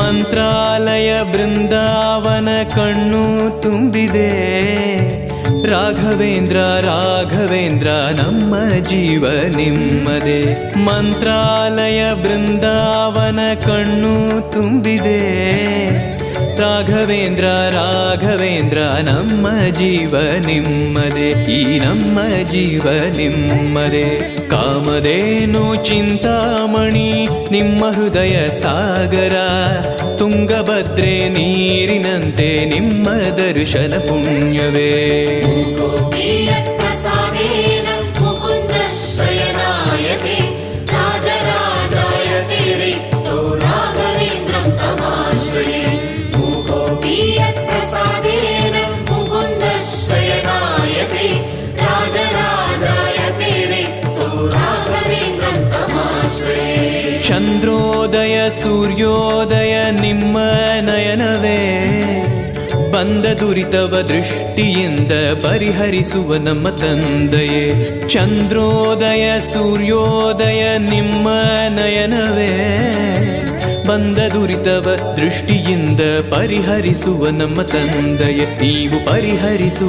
ಮಂತ್ರಾಲಯ ಬೃಂದಾವನ ಕಣ್ಣು ತುಂಬಿದೆ. ರಾಘವೇಂದ್ರ ರಾಘವೇಂದ್ರ ನಮ್ಮ ಜೀವ ನಿಮ್ಮದೇ. ಮಂತ್ರಾಲಯ ಬೃಂದಾವನ ಕಣ್ಣು ತುಂಬಿದೆ. ರಾಘವೇಂದ್ರ ರಾಘವೇಂದ್ರ ನಮ್ಮ ಜೀವ ನಿಮ್ಮದೇ. ಈ ನಮ್ಮ ಜೀವ ನಿಮ್ಮದೇ. ಕಾಮಧೇನು ಚಿಂತಾಮಣಿ ನಿಮ್ಮ ಹೃದಯ ಸಾಗರ. ತುಂಗಭದ್ರೆ ನೀರಿನಂತೆ ನಿಮ್ಮ ದರ್ಶನ ಪುಣ್ಯವೇ. ಚಂದ್ರೋದಯ ಸೂರ್ಯೋದಯ ನಿಮ್ಮ ನಯನವೇ. ಬಂದ ದುರಿತವ ದೃಷ್ಟಿಯಿಂದ ಪರಿಹರಿಸುವ ನಮ್ಮ ತಂದೆಯೇ. ಚಂದ್ರೋದಯ ಸೂರ್ಯೋದಯ ನಿಮ್ಮ ನಯನವೇ. ಬಂದ ದುರಿತವ ದೃಷ್ಟಿಯಿಂದ ಪರಿಹರಿಸುವ ನಮ್ಮ ತಂದೆಯೇ. ನೀವು ಪರಿಹರಿಸುವ